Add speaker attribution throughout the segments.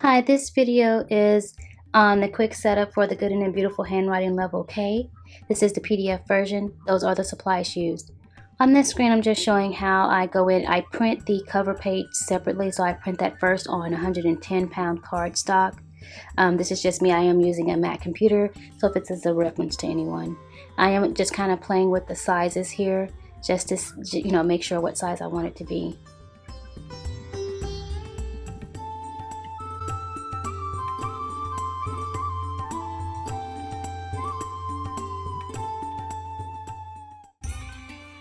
Speaker 1: Hi, this video is on the quick setup for the Good and Beautiful Handwriting Level K. This is the PDF version. Those are the supplies used. On this screen, I'm just showing how I go in. I print the cover page separately, so I print that first on 110-pound cardstock. This is just me. I am using a Mac computer, so if it's as a reference to anyone. I am just kind of playing with the sizes here, just to make sure what size I want it to be.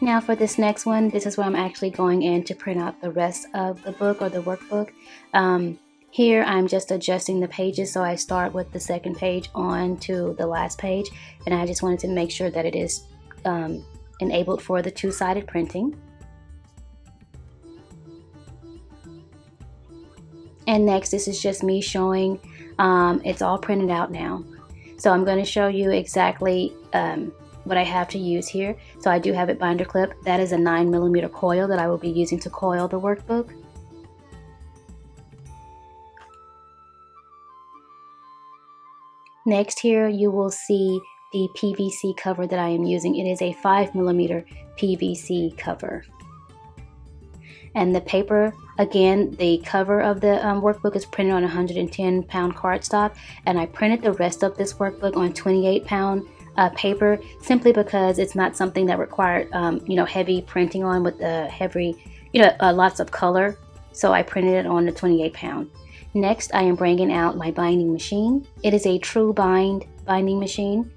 Speaker 1: Now for this next one, this is where I'm actually going in to print out the rest of the book or the workbook. Here I'm just adjusting the pages, so I start with the second page on to the last page, and I just wanted to make sure that it is enabled for the two-sided printing. And next, this is just me showing it's all printed out now. So I'm going to show you exactly what I have to use here. So I do have it binder clip. That is a 9mm coil that I will be using to coil the workbook. Next here you will see the PVC cover that I am using. It is a 5mm PVC cover. And the paper, again, the cover of the workbook is printed on 110-pound cardstock, and I printed the rest of this workbook on 28-pound paper, simply because it's not something that required heavy printing on with the heavy lots of color, so I printed it on the 28-pound. Next, I am bringing out my binding machine. It is a True Bind binding machine.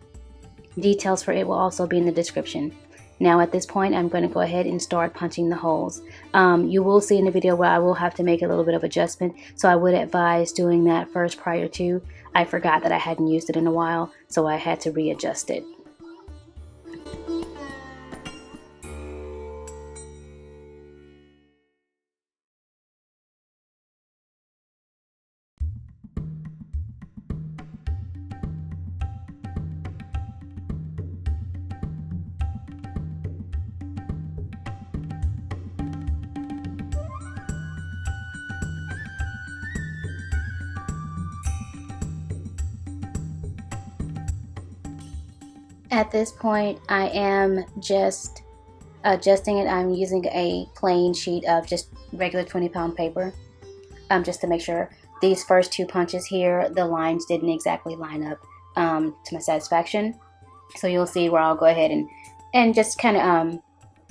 Speaker 1: Details for it will also be in the description. Now at this point, I'm going to go ahead and start punching the holes. You will see in the video where I will have to make a little bit of adjustment, so I would advise doing that first prior to. I forgot that I hadn't used it in a while, so I had to readjust it. At this point, I am just adjusting it. I'm using a plain sheet of just regular 20-pound paper, just to make sure. These first two punches here, the lines didn't exactly line up to my satisfaction. So you'll see where I'll go ahead and just kind of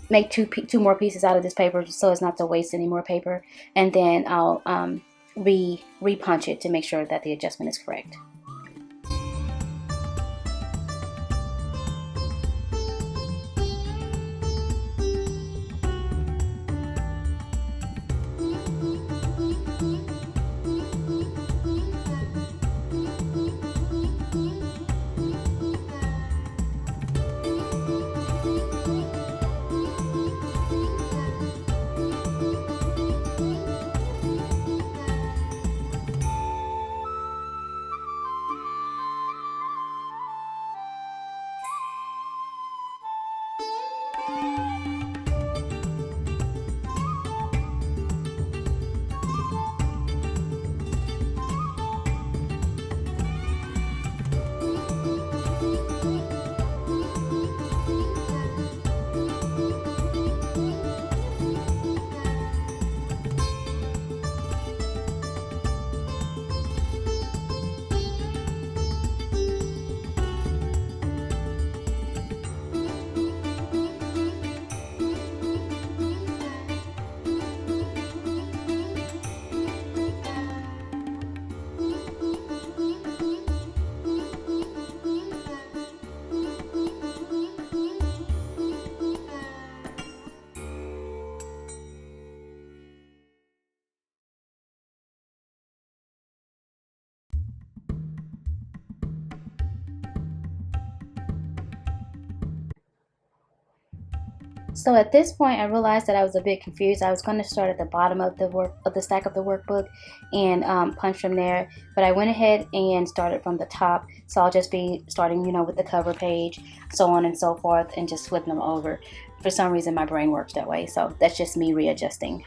Speaker 1: make two more pieces out of this paper, just so as not to waste any more paper. And then I'll re-punch it to make sure that the adjustment is correct. So at this point, I realized that I was a bit confused. I was going to start at the bottom of the stack of the workbook and punch from there, but I went ahead and started from the top. So I'll just be starting, with the cover page, so on and so forth, and just flipping them over. For some reason, my brain works that way, so that's just me readjusting.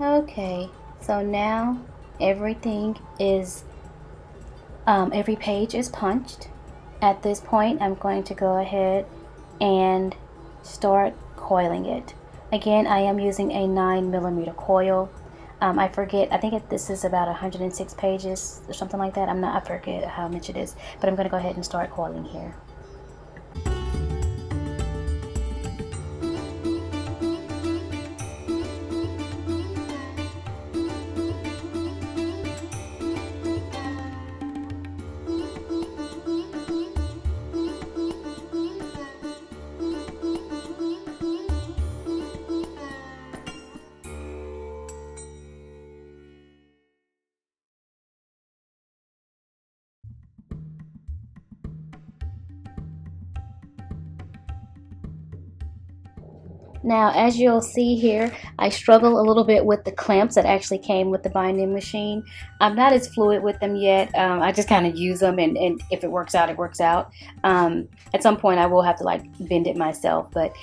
Speaker 1: Okay, so now everything is, every page is punched. At this point, I'm going to go ahead and start coiling it. Again, I am using a 9mm coil. I forget, I think this is about 106 pages or something like that. I forget how much it is, but I'm going to go ahead and start coiling here. Now, as you'll see here, I struggle a little bit with the clamps that actually came with the binding machine. I'm not as fluid with them yet. I just kind of use them, and if it works out, it works out. At some point, I will have to like bend it myself, but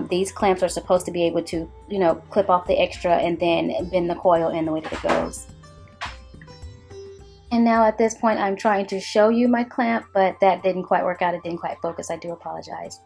Speaker 1: these clamps are supposed to be able to, you know, clip off the extra and then bend the coil in the way that it goes. And now at this point, I'm trying to show you my clamp, but that didn't quite work out. It didn't quite focus. I do apologize.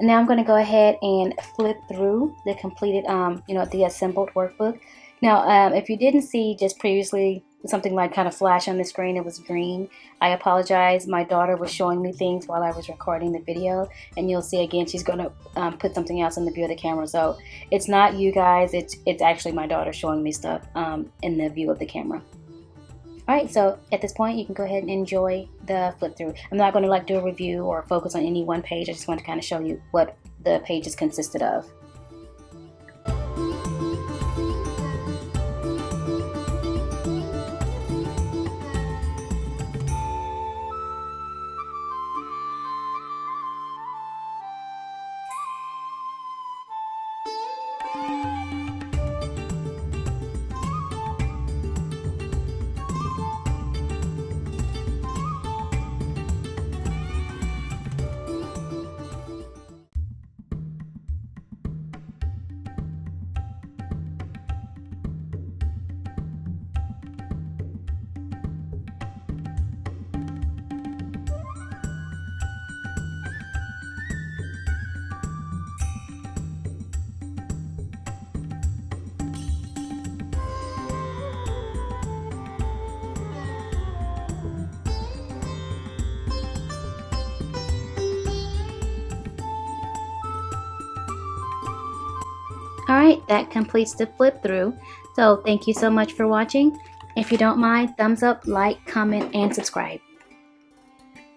Speaker 1: Now I'm going to go ahead and flip through the completed, the assembled workbook. Now, if you didn't see just previously something like kind of flash on the screen, it was green. I apologize. My daughter was showing me things while I was recording the video, and you'll see again she's going to put something else in the view of the camera. So it's not you guys. It's actually my daughter showing me stuff in the view of the camera. Alright, so at this point you can go ahead and enjoy the flip through. I'm not going to like do a review or focus on any one page. I just want to kind of show you what the pages consisted of. Alright, that completes the flip through. So thank you so much for watching. If you don't mind, thumbs up, like, comment, and subscribe.